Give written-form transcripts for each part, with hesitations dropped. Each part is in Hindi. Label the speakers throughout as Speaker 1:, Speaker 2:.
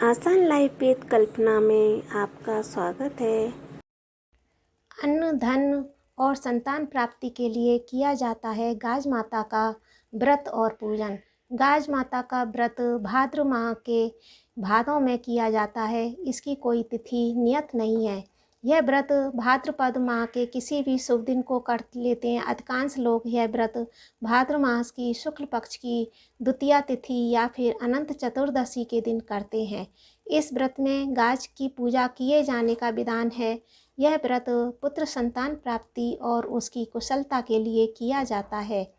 Speaker 1: आसान लाइफ विद कल्पना में आपका स्वागत है।
Speaker 2: अन्न, धन और संतान प्राप्ति के लिए किया जाता है गाज माता का व्रत और पूजन। गाज माता का व्रत भाद्र माह के भादों में किया जाता है। इसकी कोई तिथि नियत नहीं है। यह व्रत भाद्रपद माह के किसी भी शुभ दिन को कर लेते हैं। अधिकांश लोग यह व्रत भाद्र मास की शुक्ल पक्ष की द्वितीया तिथि या फिर अनंत चतुर्दशी के दिन करते हैं। इस व्रत में गाज की पूजा किए जाने का विधान है। यह व्रत पुत्र संतान प्राप्ति और उसकी कुशलता के लिए किया जाता है।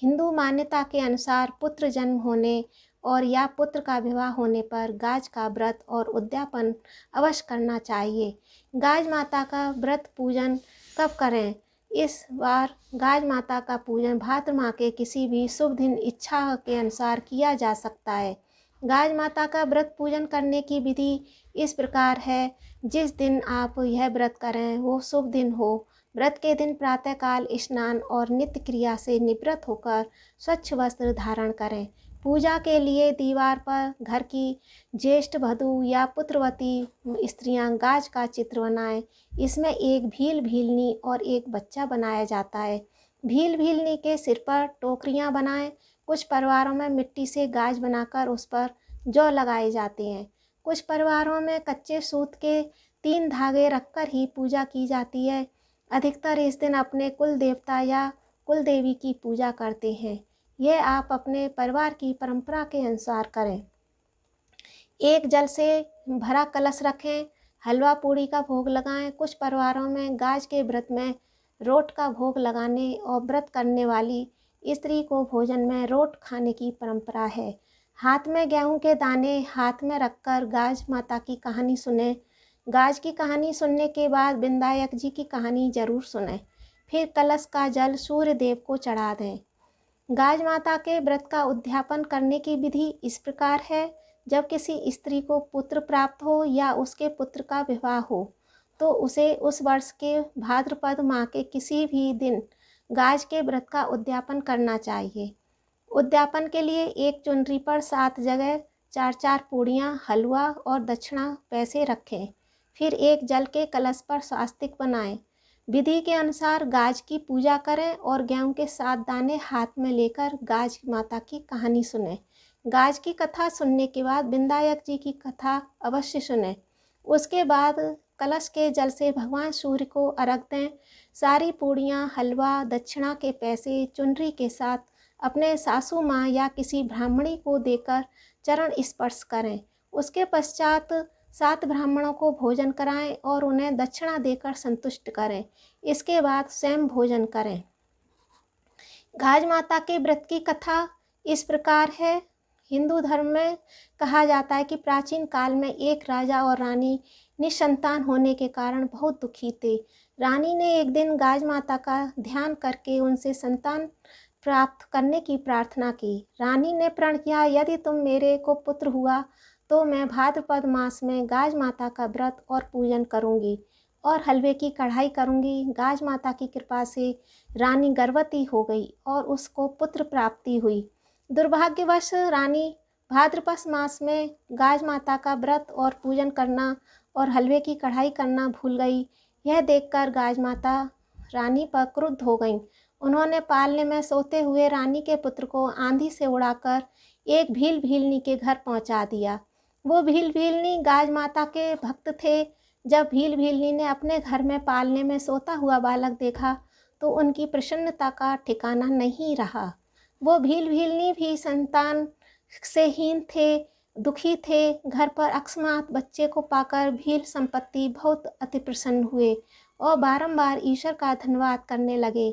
Speaker 2: हिंदू मान्यता के अनुसार पुत्र जन्म होने और या पुत्र का विवाह होने पर गाज का व्रत और उद्यापन अवश्य करना चाहिए। गाज माता का व्रत पूजन कब करें? इस बार गाज माता का पूजन भाद्र माह के किसी भी शुभ दिन इच्छा के अनुसार किया जा सकता है। गाज माता का व्रत पूजन करने की विधि इस प्रकार है। जिस दिन आप यह व्रत करें वो शुभ दिन हो। व्रत के दिन प्रातःकाल स्नान और नित्य क्रिया से निवृत्त होकर स्वच्छ वस्त्र धारण करें। पूजा के लिए दीवार पर घर की ज्येष्ठ वधू या पुत्रवती स्त्रियां गाज का चित्र बनाएं। इसमें एक भील भीलनी और एक बच्चा बनाया जाता है। भील भीलनी के सिर पर टोकरियां बनाएं। कुछ परिवारों में मिट्टी से गाज बनाकर उस पर जौ लगाए जाते हैं। कुछ परिवारों में कच्चे सूत के 3 धागे रखकर ही पूजा की जाती है। अधिकतर इस दिन अपने कुल देवता या कुल देवी की पूजा करते हैं। यह आप अपने परिवार की परंपरा के अनुसार करें। एक जल से भरा कलश रखें। हलवा पूड़ी का भोग लगाएं। कुछ परिवारों में गाज के व्रत में रोट का भोग लगाने और व्रत करने वाली स्त्री को भोजन में रोट खाने की परंपरा है। हाथ में गेहूं के दाने हाथ में रखकर गाज माता की कहानी सुने। गाज की कहानी सुनने के बाद विंदायक जी की कहानी जरूर सुने। फिर कलश का जल सूर्य देव को चढ़ा दें। गाज माता के व्रत का उद्यापन करने की विधि इस प्रकार है। जब किसी स्त्री को पुत्र प्राप्त हो या उसके पुत्र का विवाह हो तो उसे उस वर्ष के भाद्रपद माह के किसी भी दिन गाज के व्रत का उद्यापन करना चाहिए। उद्यापन के लिए एक चुनरी पर 7 जगह 4-4 पूड़ियाँ, हलवा और दक्षिणा पैसे रखें। फिर एक जल के कलश पर स्वास्तिक बनाएं। विधि के अनुसार गाज की पूजा करें और गेहूं के 7 दाने हाथ में लेकर गाज माता की कहानी सुनें। गाज की कथा सुनने के बाद विंदायक जी की कथा अवश्य सुनें। उसके बाद कलश के जल से भगवान सूर्य को अर्घ दें। सारी पूड़ियाँ, हलवा, दक्षिणा के पैसे चुनरी के साथ अपने सासू माँ या किसी ब्राह्मणी को देकर चरण स्पर्श करें। उसके पश्चात 7 ब्राह्मणों को भोजन कराएं और उन्हें दक्षिणा देकर संतुष्ट करें। इसके बाद स्वयं भोजन करें। गाज माता के व्रत की कथा इस प्रकार है। हिंदू धर्म में कहा जाता है कि प्राचीन काल में एक राजा और रानी निसंतान होने के कारण बहुत दुखी थे। रानी ने एक दिन गाज माता का ध्यान करके उनसे संतान प्राप्त करने की प्रार्थना की। रानी ने प्रण किया, यदि तुम मेरे को पुत्र हुआ तो मैं भाद्रपद मास में गाज माता का व्रत और पूजन करूंगी और हलवे की कढ़ाई करूंगी। गाज माता की कृपा से रानी गर्भवती हो गई और उसको पुत्र प्राप्ति हुई। दुर्भाग्यवश रानी भाद्रपद मास में गाज माता का व्रत और पूजन करना और हलवे की कढ़ाई करना भूल गई। यह देखकर गाज माता रानी पर क्रुद्ध हो गईं। उन्होंने पालने में सोते हुए रानी के पुत्र को आंधी से उड़ाकर एक भील भीलनी के घर पहुंचा दिया। वो भील भीलनी गाज माता के भक्त थे। जब भील भीलनी ने अपने घर में पालने में सोता हुआ बालक देखा तो उनकी प्रसन्नता का ठिकाना नहीं रहा। वो भील भीलनी भी संतान से हीन थे, दुखी थे। घर पर अकस्मात बच्चे को पाकर भील संपत्ति बहुत अति प्रसन्न हुए और बारंबार ईश्वर का धन्यवाद करने लगे।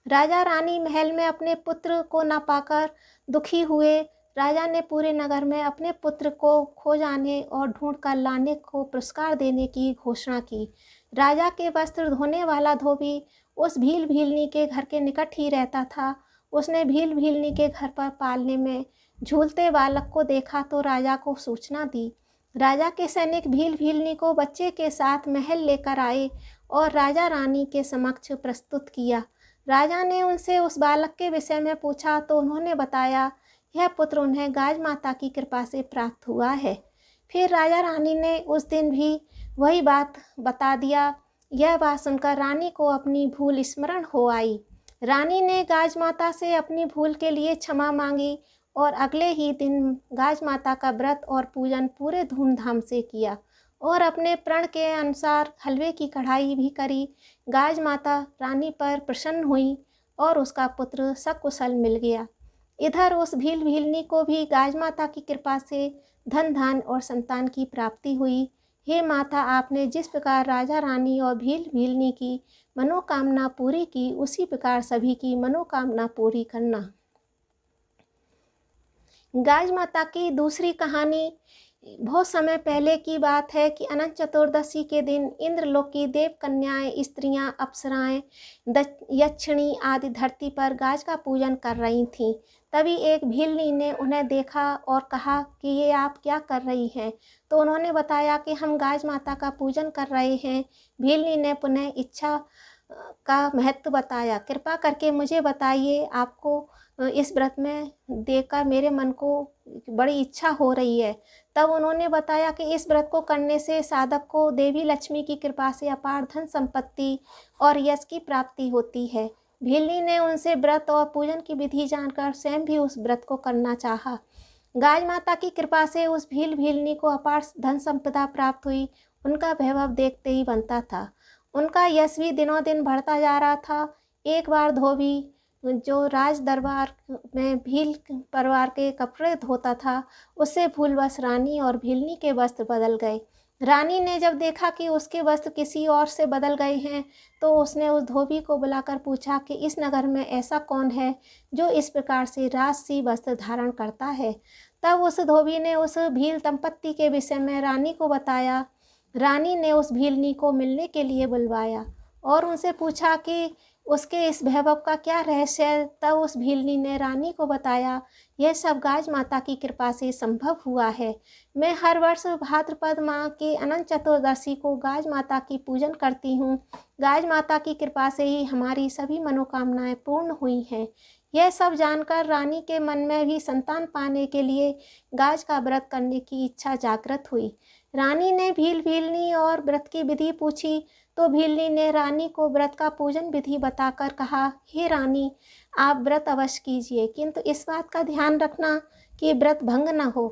Speaker 2: राजा रानी महल में अपने पुत्र को न पाकर दुखी हुए। राजा ने पूरे नगर में अपने पुत्र को खोज आने और ढूंढ कर लाने को पुरस्कार देने की घोषणा की। राजा के वस्त्र धोने वाला धोबी उस भील भीलनी के घर के निकट ही रहता था। उसने भील भीलनी के घर पर पालने में झूलते बालक को देखा तो राजा को सूचना दी। राजा के सैनिक भील भीलनी को बच्चे के साथ महल लेकर आए और राजा रानी के समक्ष प्रस्तुत किया। राजा ने उनसे उस बालक के विषय में पूछा तो उन्होंने बताया, यह पुत्र उन्हें गाज माता की कृपा से प्राप्त हुआ है। फिर राजा रानी ने उस दिन भी वही बात बता दिया। यह बात सुनकर रानी को अपनी भूल स्मरण हो आई। रानी ने गाज माता से अपनी भूल के लिए क्षमा मांगी और अगले ही दिन गाज माता का व्रत और पूजन पूरे धूमधाम से किया और अपने प्रण के अनुसार हलवे की कढ़ाई भी करी। गाज माता रानी पर प्रसन्न हुई और उसका पुत्र सकुशल मिल गया। इधर उस भील भीलनी को भी गाज माता की कृपा से धन धान और संतान की प्राप्ति हुई। हे माता, आपने जिस प्रकार राजा रानी और भील भीलनी की मनोकामना पूरी की, उसी प्रकार सभी की मनोकामना पूरी करना। गाज माता की दूसरी कहानी बहुत समय पहले की बात है कि अनंत चतुर्दशी के दिन इंद्रलोक की देव कन्याएं, स्त्रियां, अप्सराएं, यक्षिणी आदि धरती पर गाज का पूजन कर रही थीं। तभी एक भीलनी ने उन्हें देखा और कहा कि ये आप क्या कर रही हैं? तो उन्होंने बताया कि हम गाज माता का पूजन कर रहे हैं। भीलनी ने पुनः इच्छा का महत्व बताया। कृपा करके मुझे बताइए, आपको इस व्रत में देखकर मेरे मन को बड़ी इच्छा हो रही है। तब उन्होंने बताया कि इस व्रत को करने से साधक को देवी लक्ष्मी की कृपा से अपार धन संपत्ति और यश की प्राप्ति होती है। भीलनी ने उनसे व्रत और पूजन की विधि जानकर स्वयं भी उस व्रत को करना चाहा। गाज माता की कृपा से उस भील भीलनी को अपार धन संपदा प्राप्त हुई। उनका वैभव देखते ही बनता था। उनका यश भी दिनों दिन बढ़ता जा रहा था। एक बार धोबी जो राज दरबार में भील परिवार के कपड़े धोता था, उससे भूलवश रानी और भीलनी के वस्त्र बदल गए। रानी ने जब देखा कि उसके वस्त्र किसी और से बदल गए हैं, तो उसने उस धोबी को बुलाकर पूछा कि इस नगर में ऐसा कौन है जो इस प्रकार से राजसी वस्त्र धारण करता है। तब उस धोबी ने उस भील दंपत्ति के विषय में रानी को बताया। रानी ने उस भीलनी को मिलने के लिए बुलवाया और उनसे पूछा कि उसके इस वैभव का क्या रहस्य है। तब उस भीलनी ने रानी को बताया, यह सब गाज माता की कृपा से संभव हुआ है। मैं हर वर्ष भाद्रपद माह के अनंत चतुर्दशी को गाज माता की पूजन करती हूँ। गाज माता की कृपा से ही हमारी सभी मनोकामनाएं पूर्ण हुई हैं। यह सब जानकर रानी के मन में भी संतान पाने के लिए गाज का व्रत करने की इच्छा जागृत हुई। रानी ने भील भीलनी और व्रत की विधि पूछी तो भीलनी ने रानी को व्रत का पूजन विधि बताकर कहा, हे रानी, आप व्रत अवश्य कीजिए, किंतु इस बात का ध्यान रखना कि व्रत भंग न हो।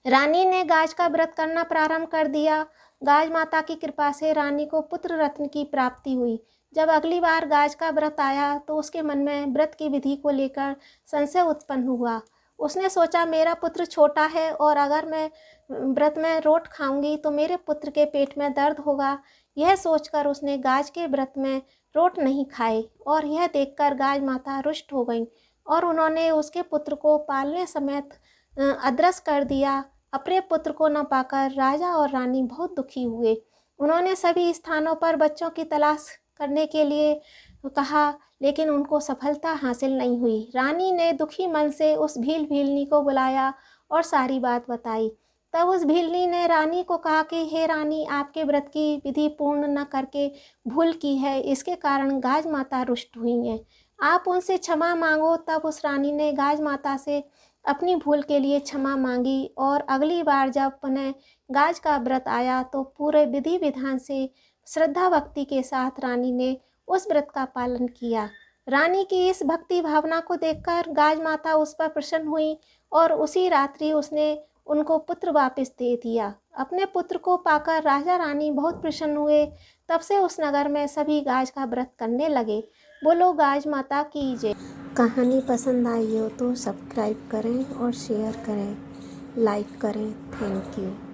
Speaker 2: रानी ने गाज का व्रत करना प्रारंभ कर दिया। गाज माता की कृपा से रानी को पुत्र रत्न की प्राप्ति हुई। जब अगली बार गाज का व्रत आया तो उसके मन में व्रत की विधि को लेकर संशय उत्पन्न हुआ। उसने सोचा, मेरा पुत्र छोटा है और अगर मैं व्रत में रोट खाऊंगी तो मेरे पुत्र के पेट में दर्द होगा। यह सोचकर उसने गाज के व्रत में रोट नहीं खाए और यह देखकर गाज माता रुष्ट हो गई और उन्होंने उसके पुत्र को पालने समेत अदृश्य कर दिया। अपने पुत्र को न पाकर राजा और रानी बहुत दुखी हुए। उन्होंने सभी स्थानों पर बच्चों की तलाश करने के लिए कहा, लेकिन उनको सफलता हासिल नहीं हुई। रानी ने दुखी मन से उस भील भीलनी को बुलाया और सारी बात बताई। तब उस भीलनी ने रानी को कहा कि हे रानी, आपके व्रत की विधि पूर्ण न करके भूल की है, इसके कारण गाज माता रुष्ट हुई हैं। आप उनसे क्षमा मांगो। तब उस रानी ने गाज माता से अपनी भूल के लिए क्षमा मांगी और अगली बार जब पुनः गाज का व्रत आया तो पूरे विधि विधान से श्रद्धा भक्ति के साथ रानी ने उस व्रत का पालन किया। रानी की इस भक्ति भावना को देखकर गाज माता उस पर प्रसन्न हुई और उसी रात्रि उसने उनको पुत्र वापस दे दिया। अपने पुत्र को पाकर राजा रानी बहुत प्रसन्न हुए। तब से उस नगर में सभी गाज का व्रत करने लगे। बोलो गाज माता की जय।
Speaker 1: कहानी पसंद आई हो तो सब्सक्राइब करें और शेयर करें, लाइक करें। Thank you.